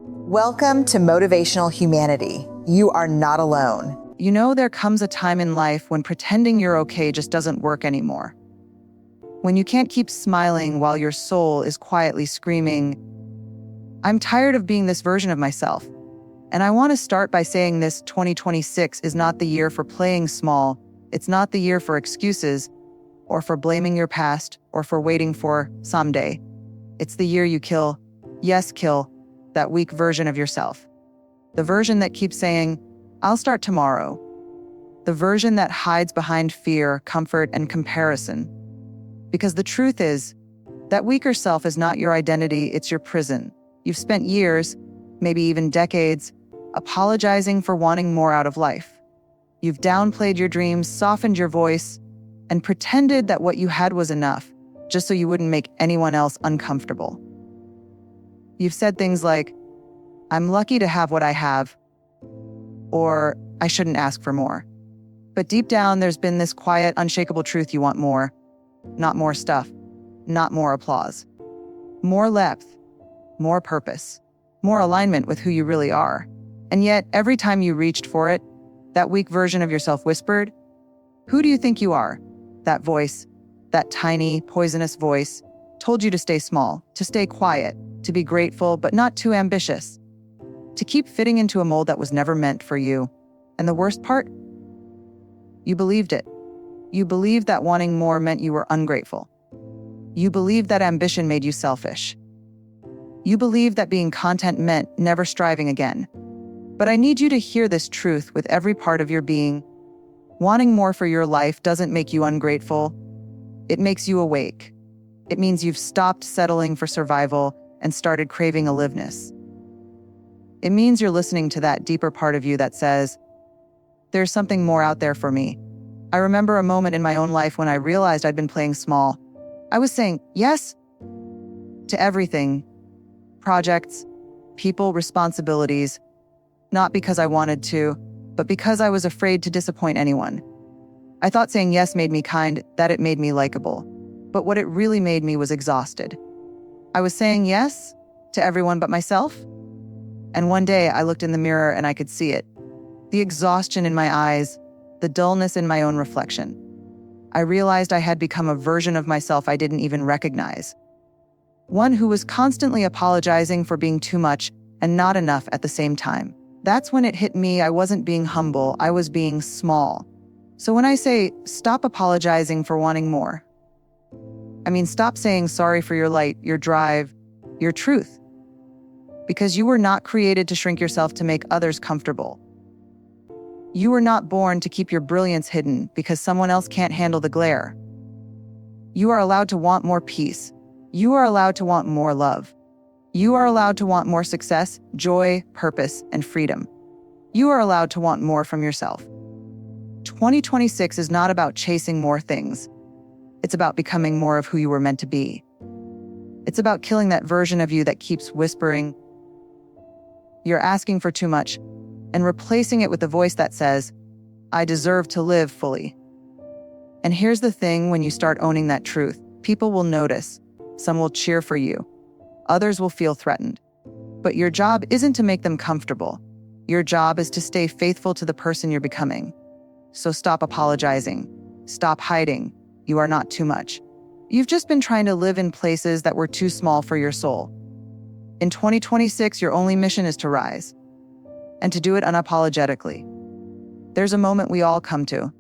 Welcome to Motivational Humanity. You are not alone. You know, there comes a time in life when pretending you're okay just doesn't work anymore. When you can't keep smiling while your soul is quietly screaming, I'm tired of being this version of myself. And I want to start by saying this 2026 is not the year for playing small. It's not the year for excuses or for blaming your past or for waiting for someday. It's the year you kill, yes, kill, that weak version of yourself. The version that keeps saying, I'll start tomorrow. The version that hides behind fear, comfort, and comparison. Because the truth is, that weaker self is not your identity, it's your prison. You've spent years, maybe even decades, apologizing for wanting more out of life. You've downplayed your dreams, softened your voice, and pretended that what you had was enough, just so you wouldn't make anyone else uncomfortable. You've said things like, I'm lucky to have what I have, or I shouldn't ask for more. But deep down, there's been this quiet, unshakable truth you want more. Not more stuff, not more applause. More depth, more purpose, more alignment with who you really are. And yet, every time you reached for it, that weak version of yourself whispered, who do you think you are? That voice, that tiny, poisonous voice, told you to stay small, to stay quiet, to be grateful, but not too ambitious, to keep fitting into a mold that was never meant for you. And the worst part? You believed it. You believed that wanting more meant you were ungrateful. You believed that ambition made you selfish. You believed that being content meant never striving again. But I need you to hear this truth with every part of your being. Wanting more for your life doesn't make you ungrateful. It makes you awake. It means you've stopped settling for survival and started craving aliveness. It means you're listening to that deeper part of you that says, there's something more out there for me. I remember a moment in my own life when I realized I'd been playing small. I was saying yes to everything, projects, people, responsibilities, not because I wanted to, but because I was afraid to disappoint anyone. I thought saying yes made me kind, that it made me likable. But what it really made me was exhausted. I was saying yes to everyone but myself. And one day I looked in the mirror and I could see it. The exhaustion in my eyes, the dullness in my own reflection. I realized I had become a version of myself I didn't even recognize. One who was constantly apologizing for being too much and not enough at the same time. That's when it hit me. I wasn't being humble, I was being small. So when I say, stop apologizing for wanting more, I mean, stop saying sorry for your light, your drive, your truth. Because you were not created to shrink yourself to make others comfortable. You were not born to keep your brilliance hidden because someone else can't handle the glare. You are allowed to want more peace. You are allowed to want more love. You are allowed to want more success, joy, purpose, and freedom. You are allowed to want more from yourself. 2026 is not about chasing more things. It's about becoming more of who you were meant to be. It's about killing that version of you that keeps whispering, you're asking for too much, and replacing it with the voice that says, I deserve to live fully. And here's the thing, when you start owning that truth, people will notice. Some will cheer for you. Others will feel threatened. But your job isn't to make them comfortable. Your job is to stay faithful to the person you're becoming. So stop apologizing. Stop hiding. You are not too much. You've just been trying to live in places that were too small for your soul. In 2026, your only mission is to rise. And to do it unapologetically. There's a moment we all come to.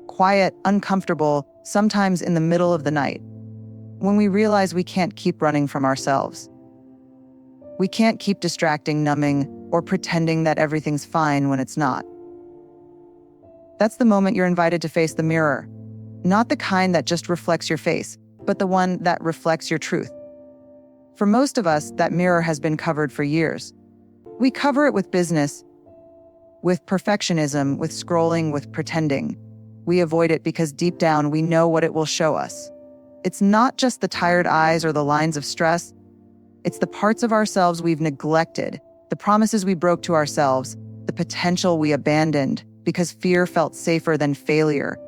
Quiet, uncomfortable, sometimes in the middle of the night. When we realize we can't keep running from ourselves. We can't keep distracting, numbing, or pretending that everything's fine when it's not. That's the moment you're invited to face the mirror. Not the kind that just reflects your face, but the one that reflects your truth. For most of us, that mirror has been covered for years. We cover it with business, with perfectionism, with scrolling, with pretending. We avoid it because deep down we know what it will show us. It's not just the tired eyes or the lines of stress. It's the parts of ourselves we've neglected, the promises we broke to ourselves, the potential we abandoned because fear felt safer than failure.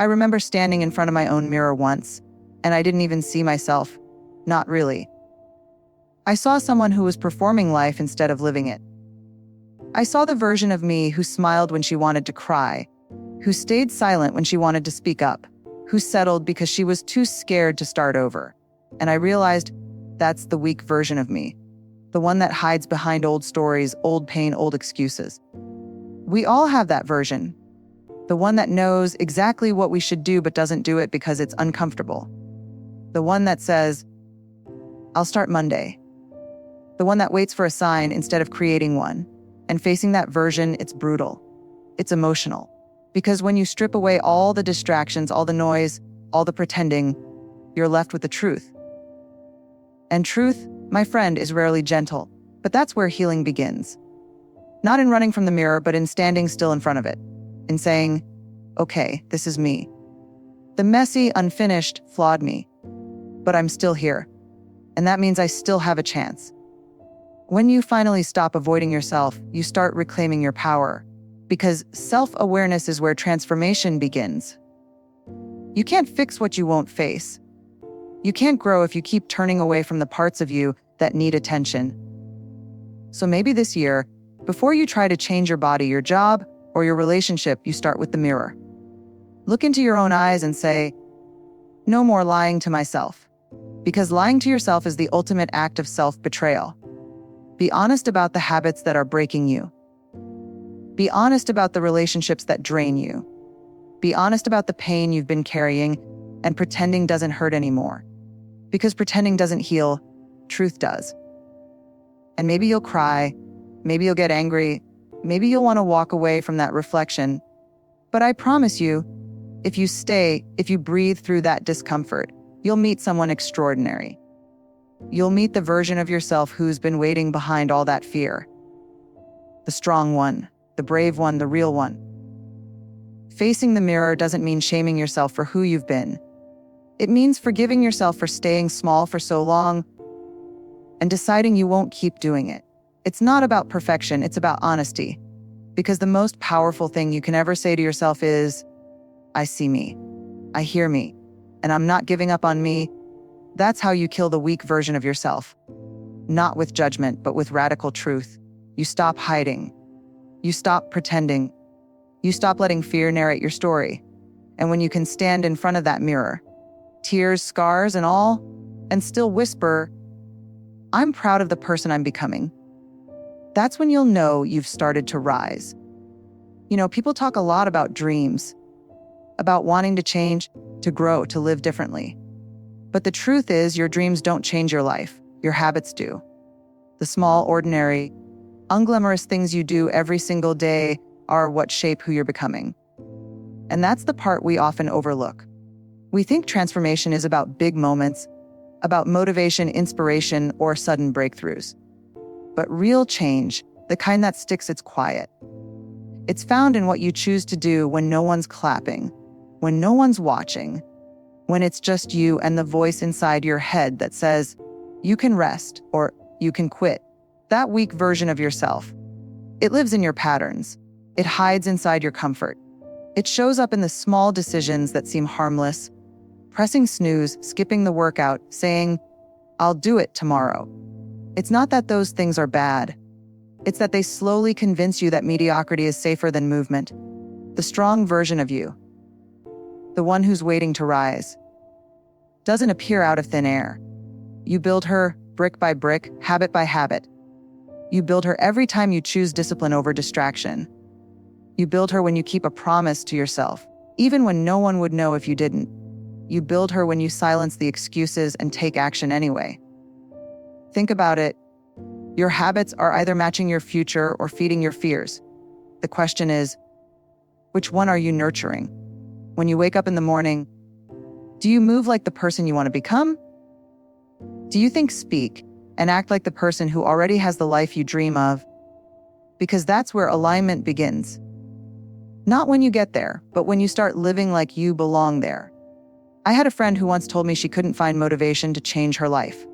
I remember standing in front of my own mirror once, and I didn't even see myself. Not really. I saw someone who was performing life instead of living it. I saw the version of me who smiled when she wanted to cry, who stayed silent when she wanted to speak up, who settled because she was too scared to start over. And I realized that's the weak version of me, the one that hides behind old stories, old pain, old excuses. We all have that version, the one that knows exactly what we should do but doesn't do it because it's uncomfortable. The one that says, I'll start Monday. The one that waits for a sign instead of creating one. And facing that version, it's brutal. It's emotional. Because when you strip away all the distractions, all the noise, all the pretending, you're left with the truth. And truth, my friend, is rarely gentle, but that's where healing begins. Not in running from the mirror, but in standing still in front of it, in saying, okay, this is me. The messy, unfinished, flawed me. But I'm still here. And that means I still have a chance. When you finally stop avoiding yourself, you start reclaiming your power. Because self-awareness is where transformation begins. You can't fix what you won't face. You can't grow if you keep turning away from the parts of you that need attention. So maybe this year, before you try to change your body, your job, or your relationship, you start with the mirror. Look into your own eyes and say, no more lying to myself. Because lying to yourself is the ultimate act of self-betrayal. Be honest about the habits that are breaking you. Be honest about the relationships that drain you. Be honest about the pain you've been carrying, and pretending doesn't hurt anymore. Because pretending doesn't heal, truth does. And maybe you'll cry, maybe you'll get angry, maybe you'll want to walk away from that reflection. But I promise you, if you stay, if you breathe through that discomfort, you'll meet someone extraordinary. You'll meet the version of yourself who's been waiting behind all that fear. The strong one, the brave one, the real one. Facing the mirror doesn't mean shaming yourself for who you've been. It means forgiving yourself for staying small for so long and deciding you won't keep doing it. It's not about perfection, it's about honesty. Because the most powerful thing you can ever say to yourself is, I see me, I hear me, and I'm not giving up on me. That's how you kill the weak version of yourself. Not with judgment, but with radical truth. You stop hiding. You stop pretending. You stop letting fear narrate your story. And when you can stand in front of that mirror, tears, scars, and all, and still whisper, I'm proud of the person I'm becoming. That's when you'll know you've started to rise. You know, people talk a lot about dreams, about wanting to change, to grow, to live differently. But the truth is, your dreams don't change your life. Your habits do. The small, ordinary, unglamorous things you do every single day are what shape who you're becoming. And that's the part we often overlook. We think transformation is about big moments, about motivation, inspiration, or sudden breakthroughs. But real change, the kind that sticks, it's quiet. It's found in what you choose to do when no one's clapping, when no one's watching, when it's just you and the voice inside your head that says, you can rest or you can quit. That weak version of yourself. It lives in your patterns. It hides inside your comfort. It shows up in the small decisions that seem harmless, pressing snooze, skipping the workout, saying, I'll do it tomorrow. It's not that those things are bad. It's that they slowly convince you that mediocrity is safer than movement. The strong version of you, the one who's waiting to rise, doesn't appear out of thin air. You build her brick by brick, habit by habit. You build her every time you choose discipline over distraction. You build her when you keep a promise to yourself, even when no one would know if you didn't. You build her when you silence the excuses and take action anyway. Think about it. Your habits are either matching your future or feeding your fears. The question is, which one are you nurturing? When you wake up in the morning, do you move like the person you want to become? Do you think, speak, and act like the person who already has the life you dream of? Because that's where alignment begins. Not when you get there, but when you start living like you belong there. I had a friend who once told me she couldn't find motivation to change her life.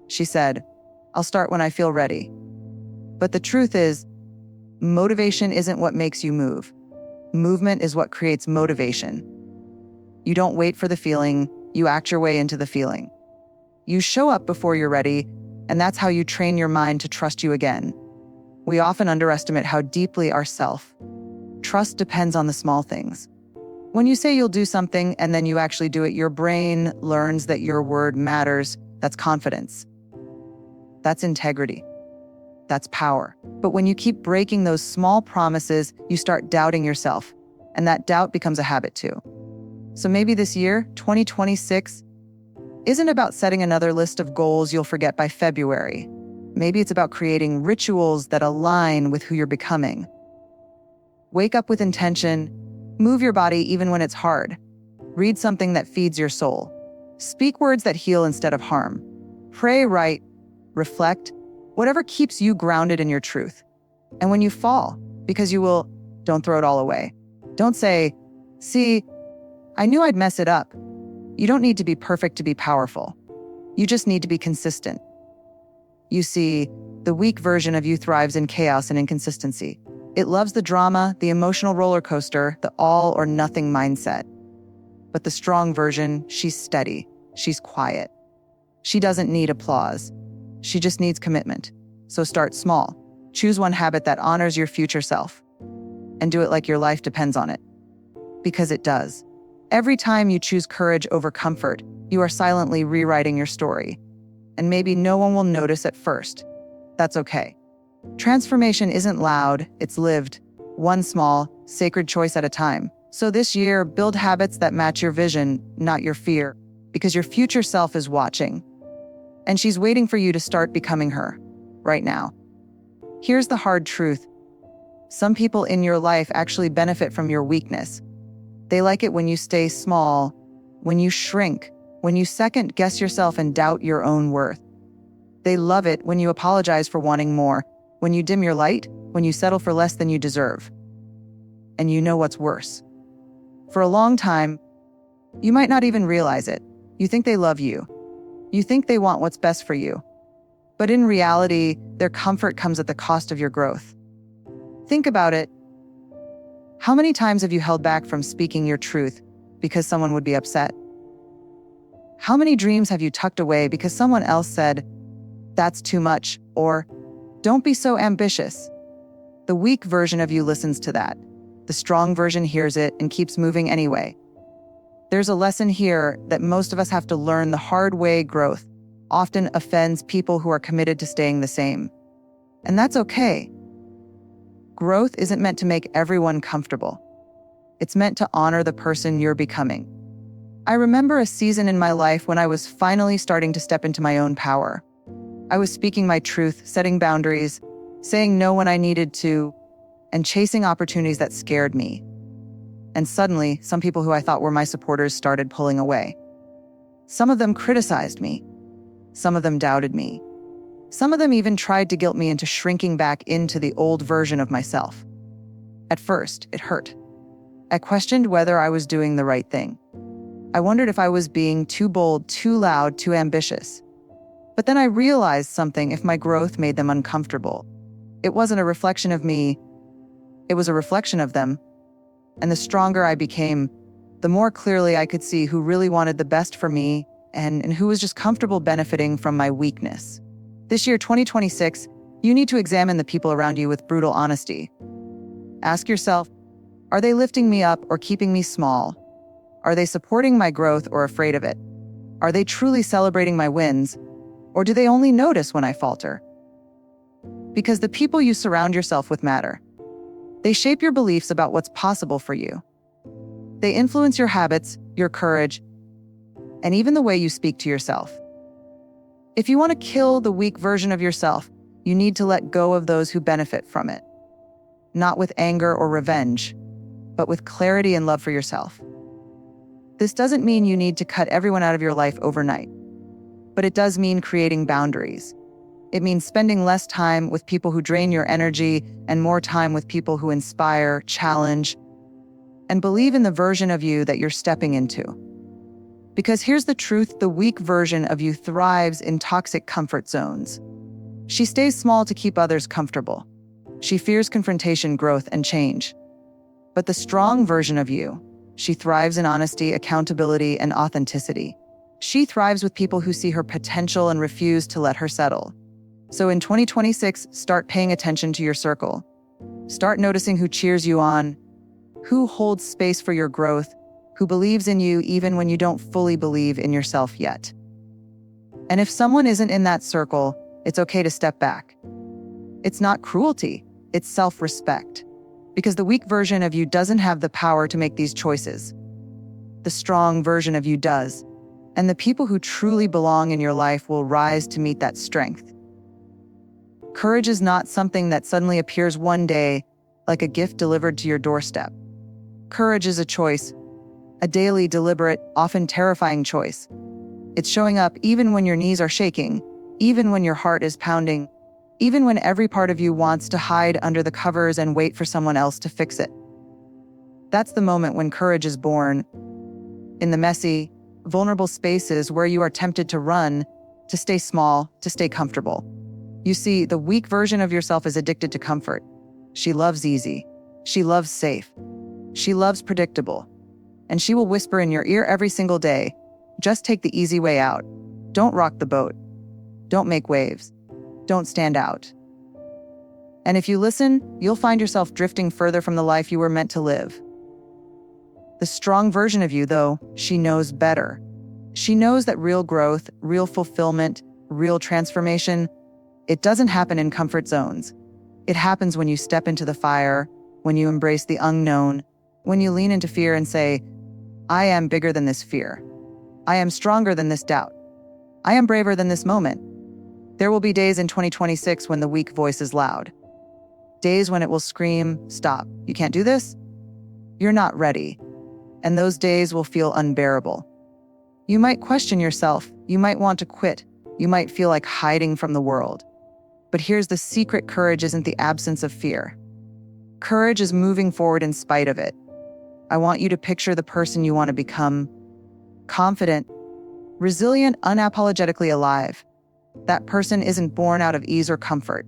She said, I'll start when I feel ready. But the truth is, motivation isn't what makes you move. Movement is what creates motivation. You don't wait for the feeling, you act your way into the feeling. You show up before you're ready, And that's how you train your mind to trust you again. We often underestimate how deeply our self-trust depends on the small things. When you say you'll do something and then you actually do it, your brain learns that your word matters. That's confidence. That's integrity. That's power. But when you keep breaking those small promises, you start doubting yourself. And that doubt becomes a habit too. So maybe this year, 2026, isn't about setting another list of goals you'll forget by February. Maybe it's about creating rituals that align with who you're becoming. Wake up with intention, move your body even when it's hard. Read something that feeds your soul. Speak words that heal instead of harm. Pray, write, reflect, whatever keeps you grounded in your truth. And when you fall, because you will, don't throw it all away. Don't say, "See, I knew I'd mess it up." You don't need to be perfect to be powerful. You just need to be consistent. You see, the weak version of you thrives in chaos and inconsistency. It loves the drama, the emotional roller coaster, the all or nothing mindset. But the strong version, she's steady. She's quiet. She doesn't need applause. She just needs commitment. So start small. Choose one habit that honors your future self. And do it like your life depends on it. Because it does. Every time you choose courage over comfort, you are silently rewriting your story. And maybe no one will notice at first. That's okay. Transformation isn't loud, it's lived. One small, sacred choice at a time. So this year, build habits that match your vision, not your fear. Because your future self is watching. And she's waiting for you to start becoming her, right now. Here's the hard truth. Some people in your life actually benefit from your weakness. They like it when you stay small, when you shrink, when you second guess yourself and doubt your own worth. They love it when you apologize for wanting more, when you dim your light, when you settle for less than you deserve. And you know what's worse. For a long time, you might not even realize it. You think they love you. You think they want what's best for you. But in reality, their comfort comes at the cost of your growth. Think about it. How many times have you held back from speaking your truth because someone would be upset? How many dreams have you tucked away because someone else said, "That's too much," or "Don't be so ambitious"? The weak version of you listens to that. The strong version hears it and keeps moving anyway. There's a lesson here that most of us have to learn the hard way. Growth often offends people who are committed to staying the same. And that's okay. Growth isn't meant to make everyone comfortable. It's meant to honor the person you're becoming. I remember a season in my life when I was finally starting to step into my own power. I was speaking my truth, setting boundaries, saying no when I needed to, and chasing opportunities that scared me. And suddenly, some people who I thought were my supporters started pulling away. Some of them criticized me. Some of them doubted me. Some of them even tried to guilt me into shrinking back into the old version of myself. At first, it hurt. I questioned whether I was doing the right thing. I wondered if I was being too bold, too loud, too ambitious. But then I realized something: if my growth made them uncomfortable, it wasn't a reflection of me, it was a reflection of them. And the stronger I became, the more clearly I could see who really wanted the best for me and who was just comfortable benefiting from my weakness. This year, 2026, you need to examine the people around you with brutal honesty. Ask yourself, are they lifting me up or keeping me small? Are they supporting my growth or afraid of it? Are they truly celebrating my wins? Or do they only notice when I falter? Because the people you surround yourself with matter. They shape your beliefs about what's possible for you. They influence your habits, your courage, and even the way you speak to yourself. If you want to kill the weak version of yourself, you need to let go of those who benefit from it. Not with anger or revenge, but with clarity and love for yourself. This doesn't mean you need to cut everyone out of your life overnight, but it does mean creating boundaries. It means spending less time with people who drain your energy and more time with people who inspire, challenge, and believe in the version of you that you're stepping into. Because here's the truth: the weak version of you thrives in toxic comfort zones. She stays small to keep others comfortable. She fears confrontation, growth, and change. But the strong version of you, she thrives in honesty, accountability, and authenticity. She thrives with people who see her potential and refuse to let her settle. So in 2026, start paying attention to your circle. Start noticing who cheers you on, who holds space for your growth, who believes in you even when you don't fully believe in yourself yet. And if someone isn't in that circle, it's okay to step back. It's not cruelty, it's self-respect. Because the weak version of you doesn't have the power to make these choices. The strong version of you does. And the people who truly belong in your life will rise to meet that strength. Courage is not something that suddenly appears one day like a gift delivered to your doorstep. Courage is a choice, a daily, deliberate, often terrifying choice. It's showing up even when your knees are shaking, even when your heart is pounding, even when every part of you wants to hide under the covers and wait for someone else to fix it. That's the moment when courage is born. In the messy, vulnerable spaces where you are tempted to run, to stay small, to stay comfortable. You see, the weak version of yourself is addicted to comfort. She loves easy. She loves safe. She loves predictable. And she will whisper in your ear every single day, just take the easy way out. Don't rock the boat. Don't make waves. Don't stand out. And if you listen, you'll find yourself drifting further from the life you were meant to live. The strong version of you, though, she knows better. She knows that real growth, real fulfillment, real transformation, it doesn't happen in comfort zones. It happens when you step into the fire, when you embrace the unknown, when you lean into fear and say, I am bigger than this fear. I am stronger than this doubt. I am braver than this moment. There will be days in 2026 when the weak voice is loud. Days when it will scream, stop, you can't do this? You're not ready. And those days will feel unbearable. You might question yourself, you might want to quit, you might feel like hiding from the world. But here's the secret: courage isn't the absence of fear. Courage is moving forward in spite of it. I want you to picture the person you want to become. Confident, resilient, unapologetically alive. That person isn't born out of ease or comfort.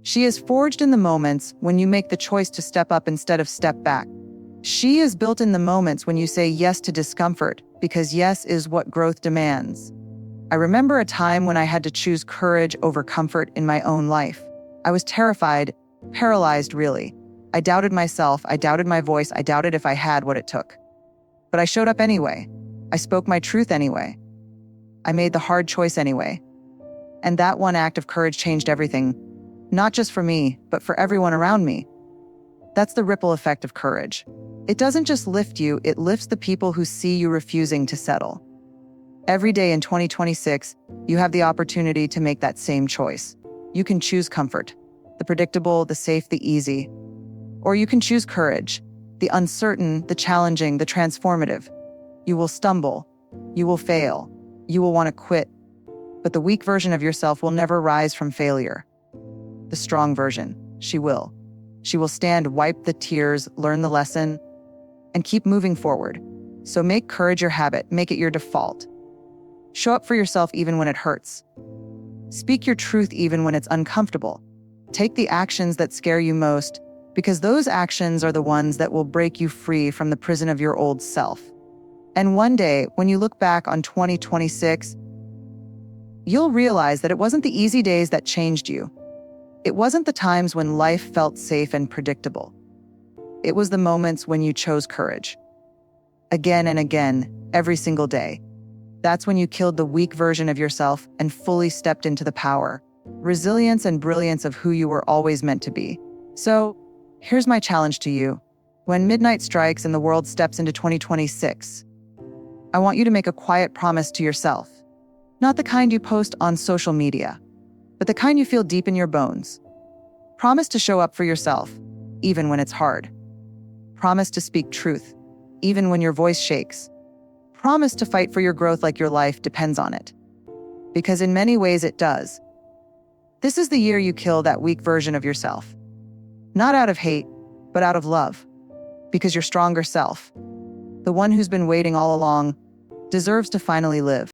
She is forged in the moments when you make the choice to step up instead of step back. She is built in the moments when you say yes to discomfort, because yes is what growth demands. I remember a time when I had to choose courage over comfort in my own life. I was terrified, paralyzed really. I doubted myself, I doubted my voice, I doubted if I had what it took. But I showed up anyway. I spoke my truth anyway. I made the hard choice anyway. And that one act of courage changed everything, not just for me, but for everyone around me. That's the ripple effect of courage. It doesn't just lift you, it lifts the people who see you refusing to settle. Every day in 2026, you have the opportunity to make that same choice. You can choose comfort, the predictable, the safe, the easy. Or you can choose courage, the uncertain, the challenging, the transformative. You will stumble, you will fail, you will want to quit. But the weak version of yourself will never rise from failure. The strong version, she will. She will stand, wipe the tears, learn the lesson, and keep moving forward. So make courage your habit, make it your default. Show up for yourself even when it hurts. Speak your truth even when it's uncomfortable. Take the actions that scare you most, because those actions are the ones that will break you free from the prison of your old self. And one day, when you look back on 2026, you'll realize that it wasn't the easy days that changed you. It wasn't the times when life felt safe and predictable. It was the moments when you chose courage. Again and again, every single day. That's when you killed the weak version of yourself and fully stepped into the power, resilience, and brilliance of who you were always meant to be. So, here's my challenge to you. When midnight strikes and the world steps into 2026, I want you to make a quiet promise to yourself. Not the kind you post on social media, but the kind you feel deep in your bones. Promise to show up for yourself, even when it's hard. Promise to speak truth, even when your voice shakes. Promise to fight for your growth like your life depends on it. Because in many ways it does. This is the year you kill that weak version of yourself. Not out of hate, but out of love. Because your stronger self, the one who's been waiting all along, deserves to finally live.